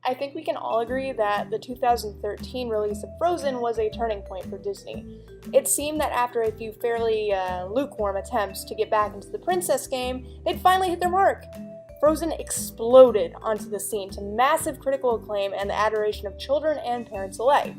I think we can all agree that the 2013 release of Frozen was a turning point for Disney. It seemed that after a few fairly lukewarm attempts to get back into the princess game, they'd finally hit their mark. Frozen exploded onto the scene to massive critical acclaim and the adoration of children and parents alike.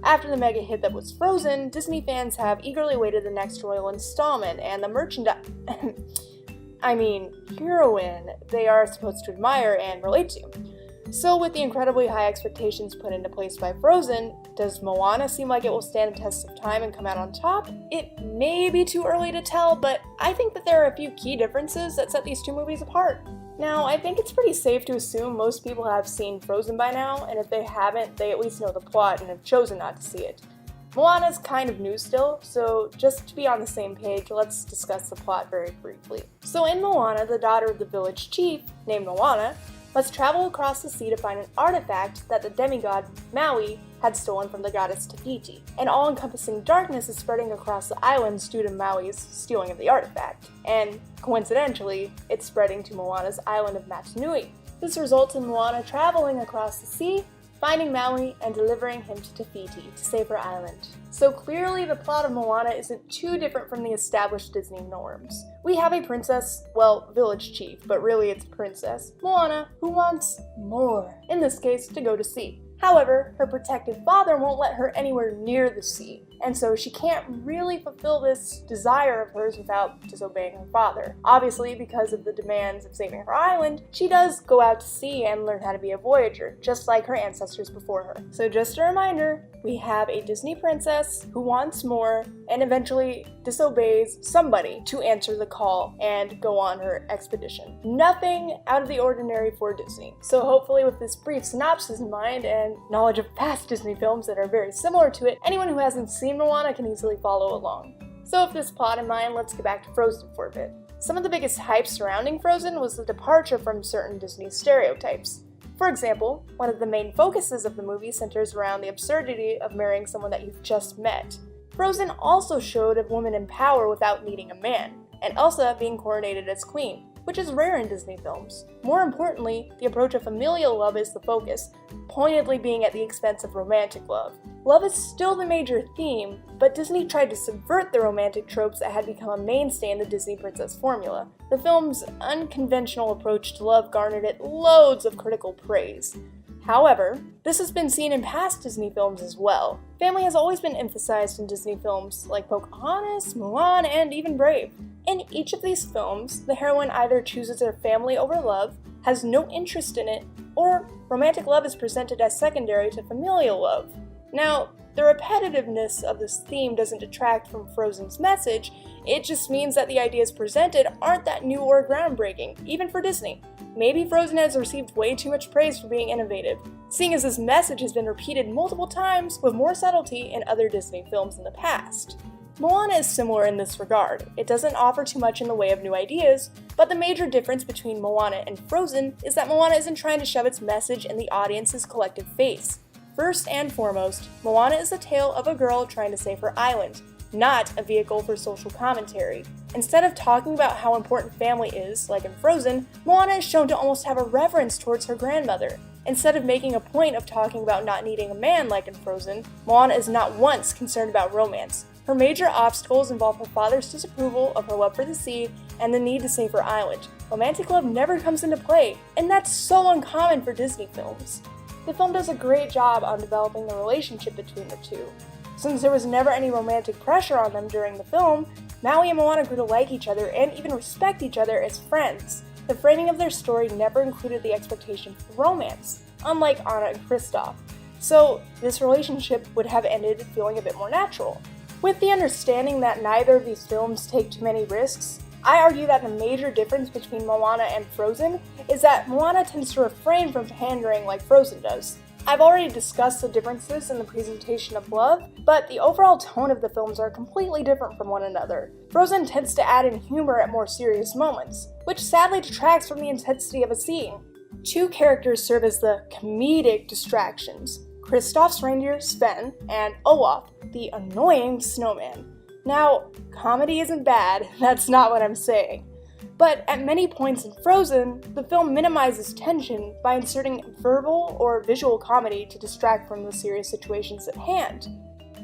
After the mega hit that was Frozen, Disney fans have eagerly awaited the next royal installment and the merchandise heroine they are supposed to admire and relate to. So with the incredibly high expectations put into place by Frozen, does Moana seem like it will stand the test of time and come out on top? It may be too early to tell, but I think that there are a few key differences that set these two movies apart. Now, I think it's pretty safe to assume most people have seen Frozen by now, and if they haven't, they at least know the plot and have chosen not to see it. Moana's kind of new still, so just to be on the same page, let's discuss the plot very briefly. So in Moana, the daughter of the village chief, named Moana, must travel across the sea to find an artifact that the demigod Maui had stolen from the goddess Te Fiti. An all-encompassing darkness is spreading across the islands due to Maui's stealing of the artifact, and coincidentally, it's spreading to Moana's island of Matanui. This results in Moana traveling across the sea, finding Maui and delivering him to Te Fiti to save her island. So clearly the plot of Moana isn't too different from the established Disney norms. We have a princess, well, village chief, but really it's princess, Moana, who wants more, in this case to go to sea. However, her protective father won't let her anywhere near the sea, and so she can't really fulfill this desire of hers without disobeying her father. Obviously, because of the demands of saving her island, she does go out to sea and learn how to be a voyager, just like her ancestors before her. So just a reminder, we have a Disney princess who wants more and eventually disobeys somebody to answer the call and go on her expedition. Nothing out of the ordinary for Disney. So hopefully with this brief synopsis in mind and knowledge of past Disney films that are very similar to it, anyone who hasn't seen Moana can easily follow along. So with this plot in mind, let's get back to Frozen for a bit. Some of the biggest hype surrounding Frozen was the departure from certain Disney stereotypes. For example, one of the main focuses of the movie centers around the absurdity of marrying someone that you've just met. Frozen also showed a woman in power without needing a man, and Elsa being coronated as queen, which is rare in Disney films. More importantly, the approach of familial love is the focus, pointedly being at the expense of romantic love. Love is still the major theme, but Disney tried to subvert the romantic tropes that had become a mainstay in the Disney princess formula. The film's unconventional approach to love garnered it loads of critical praise. However, this has been seen in past Disney films as well. Family has always been emphasized in Disney films like Pocahontas, Moana, and even Brave. In each of these films, the heroine either chooses her family over love, has no interest in it, or romantic love is presented as secondary to familial love. Now, the repetitiveness of this theme doesn't detract from Frozen's message, it just means that the ideas presented aren't that new or groundbreaking, even for Disney. Maybe Frozen has received way too much praise for being innovative, seeing as this message has been repeated multiple times with more subtlety in other Disney films in the past. Moana is similar in this regard. It doesn't offer too much in the way of new ideas, but the major difference between Moana and Frozen is that Moana isn't trying to shove its message in the audience's collective face. First and foremost, Moana is a tale of a girl trying to save her island, not a vehicle for social commentary. Instead of talking about how important family is, like in Frozen, Moana is shown to almost have a reverence towards her grandmother. Instead of making a point of talking about not needing a man like in Frozen, Moana is not once concerned about romance. Her major obstacles involve her father's disapproval of her love for the sea and the need to save her island. Romantic love never comes into play, and that's so uncommon for Disney films. The film does a great job on developing the relationship between the two. Since there was never any romantic pressure on them during the film, Maui and Moana grew to like each other and even respect each other as friends. The framing of their story never included the expectation for romance, unlike Anna and Kristoff, so this relationship would have ended feeling a bit more natural. With the understanding that neither of these films take too many risks, I argue that the major difference between Moana and Frozen is that Moana tends to refrain from pandering like Frozen does. I've already discussed the differences in the presentation of love, but the overall tone of the films are completely different from one another. Frozen tends to add in humor at more serious moments, which sadly detracts from the intensity of a scene. Two characters serve as the comedic distractions: Kristoff's reindeer, Sven, and Olaf, the annoying snowman. Now, comedy isn't bad, that's not what I'm saying. But at many points in Frozen, the film minimizes tension by inserting verbal or visual comedy to distract from the serious situations at hand.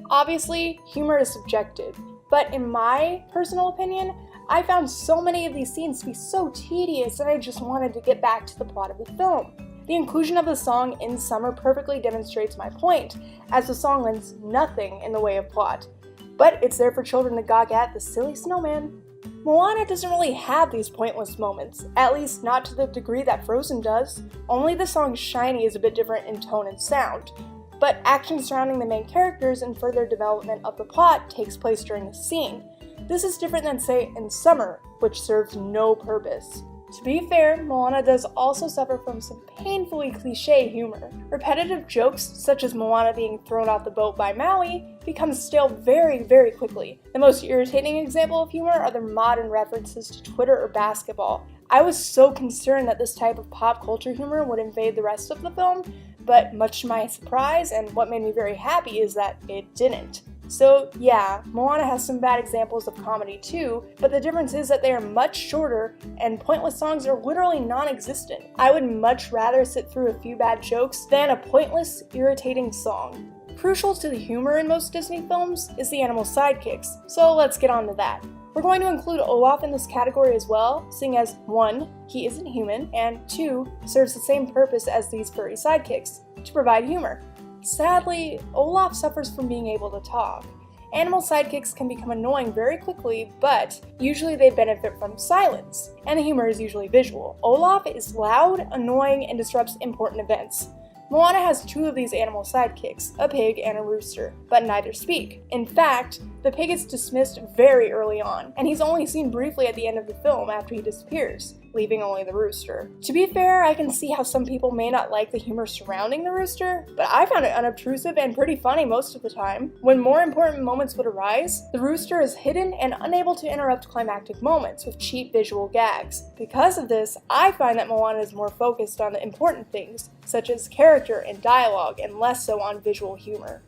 Obviously, humor is subjective, but in my personal opinion, I found so many of these scenes to be so tedious that I just wanted to get back to the plot of the film. The inclusion of the song In Summer perfectly demonstrates my point, as the song lends nothing in the way of plot. But it's there for children to gawk at the silly snowman. Moana doesn't really have these pointless moments, at least not to the degree that Frozen does. Only the song Shiny is a bit different in tone and sound. But action surrounding the main characters and further development of the plot takes place during the scene. This is different than, say, In Summer, which serves no purpose. To be fair, Moana does also suffer from some painfully cliché humor. Repetitive jokes, such as Moana being thrown off the boat by Maui, become stale very, very quickly. The most irritating example of humor are the modern references to Twitter or basketball. I was so concerned that this type of pop culture humor would invade the rest of the film, but much to my surprise, and what made me very happy, is that it didn't. So yeah, Moana has some bad examples of comedy too, but the difference is that they are much shorter and pointless songs are literally non-existent. I would much rather sit through a few bad jokes than a pointless, irritating song. Crucial to the humor in most Disney films is the animal sidekicks, so let's get on to that. We're going to include Olaf in this category as well, seeing as 1. He isn't human, and 2. Serves the same purpose as these furry sidekicks, to provide humor. Sadly, Olaf suffers from being able to talk. Animal sidekicks can become annoying very quickly, but usually they benefit from silence, and the humor is usually visual. Olaf is loud, annoying, and disrupts important events. Moana has 2 of these animal sidekicks, a pig and a rooster, but neither speak. In fact, the pig is dismissed very early on, and he's only seen briefly at the end of the film after he disappears, leaving only the rooster. To be fair, I can see how some people may not like the humor surrounding the rooster, but I found it unobtrusive and pretty funny most of the time. When more important moments would arise, the rooster is hidden and unable to interrupt climactic moments with cheap visual gags. Because of this, I find that Moana is more focused on the important things, such as character and dialogue, and less so on visual humor.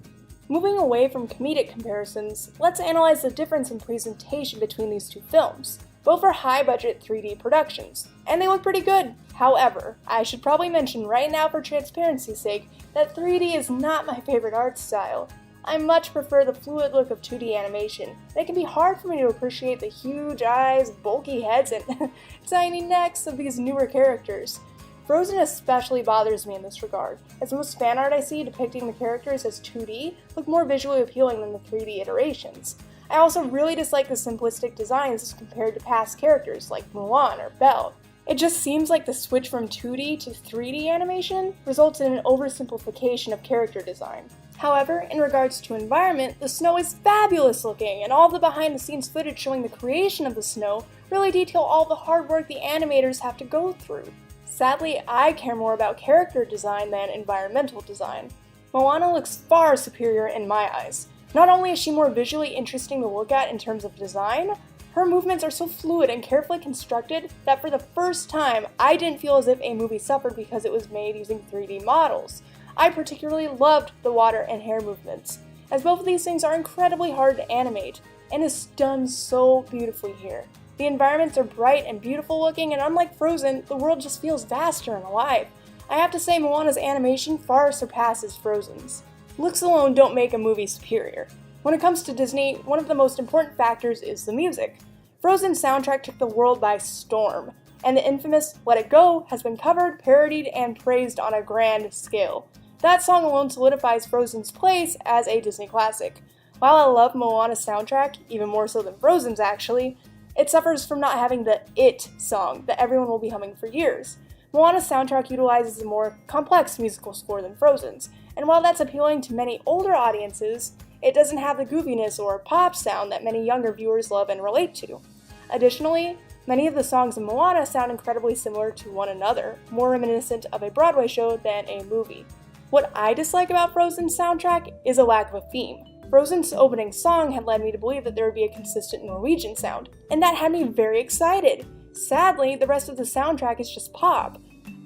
Moving away from comedic comparisons, let's analyze the difference in presentation between these 2 films. Both are high-budget 3D productions, and they look pretty good. However, I should probably mention right now for transparency's sake that 3D is not my favorite art style. I much prefer the fluid look of 2D animation, and it can be hard for me to appreciate the huge eyes, bulky heads, and tiny necks of these newer characters. Frozen especially bothers me in this regard, as most fan art I see depicting the characters as 2D look more visually appealing than the 3D iterations. I also really dislike the simplistic designs as compared to past characters like Mulan or Belle. It just seems like the switch from 2D to 3D animation results in an oversimplification of character design. However, in regards to environment, the snow is fabulous looking, and all the behind-the-scenes footage showing the creation of the snow really detail all the hard work the animators have to go through. Sadly, I care more about character design than environmental design. Moana looks far superior in my eyes. Not only is she more visually interesting to look at in terms of design, her movements are so fluid and carefully constructed that for the first time, I didn't feel as if a movie suffered because it was made using 3D models. I particularly loved the water and hair movements, as both of these things are incredibly hard to animate, and is done so beautifully here. The environments are bright and beautiful looking, and unlike Frozen, the world just feels vaster and alive. I have to say Moana's animation far surpasses Frozen's. Looks alone don't make a movie superior. When it comes to Disney, one of the most important factors is the music. Frozen's soundtrack took the world by storm, and the infamous Let It Go has been covered, parodied, and praised on a grand scale. That song alone solidifies Frozen's place as a Disney classic. While I love Moana's soundtrack, even more so than Frozen's actually, it suffers from not having the It song that everyone will be humming for years. Moana's soundtrack utilizes a more complex musical score than Frozen's, and while that's appealing to many older audiences, it doesn't have the goofiness or pop sound that many younger viewers love and relate to. Additionally, many of the songs in Moana sound incredibly similar to one another, more reminiscent of a Broadway show than a movie. What I dislike about Frozen's soundtrack is a lack of a theme. Frozen's opening song had led me to believe that there would be a consistent Norwegian sound, and that had me very excited. Sadly, the rest of the soundtrack is just pop.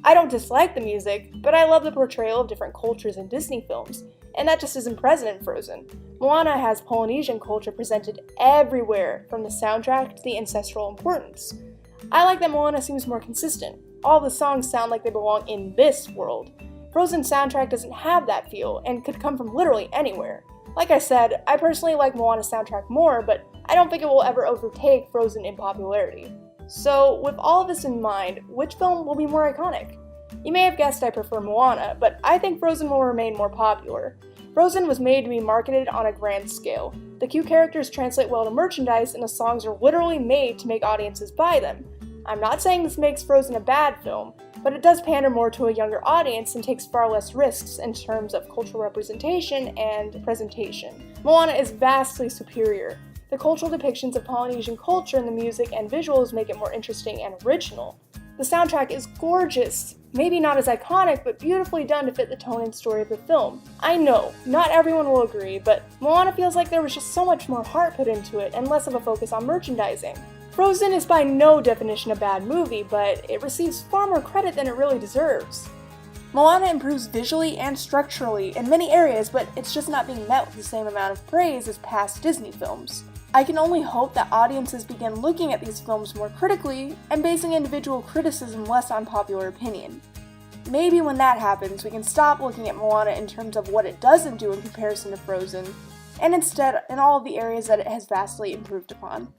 I don't dislike the music, but I love the portrayal of different cultures in Disney films, and that just isn't present in Frozen. Moana has Polynesian culture presented everywhere, from the soundtrack to the ancestral importance. I like that Moana seems more consistent. All the songs sound like they belong in this world. Frozen's soundtrack doesn't have that feel, and could come from literally anywhere. Like I said, I personally like Moana's soundtrack more, but I don't think it will ever overtake Frozen in popularity. So, with all of this in mind, which film will be more iconic? You may have guessed I prefer Moana, but I think Frozen will remain more popular. Frozen was made to be marketed on a grand scale. The cute characters translate well to merchandise, and the songs are literally made to make audiences buy them. I'm not saying this makes Frozen a bad film, but it does pander more to a younger audience and takes far less risks in terms of cultural representation and presentation. Moana is vastly superior. The cultural depictions of Polynesian culture in the music and visuals make it more interesting and original. The soundtrack is gorgeous, maybe not as iconic, but beautifully done to fit the tone and story of the film. I know, not everyone will agree, but Moana feels like there was just so much more heart put into it and less of a focus on merchandising. Frozen is by no definition a bad movie, but it receives far more credit than it really deserves. Moana improves visually and structurally in many areas, but it's just not being met with the same amount of praise as past Disney films. I can only hope that audiences begin looking at these films more critically and basing individual criticism less on popular opinion. Maybe when that happens, we can stop looking at Moana in terms of what it doesn't do in comparison to Frozen, and instead in all of the areas that it has vastly improved upon.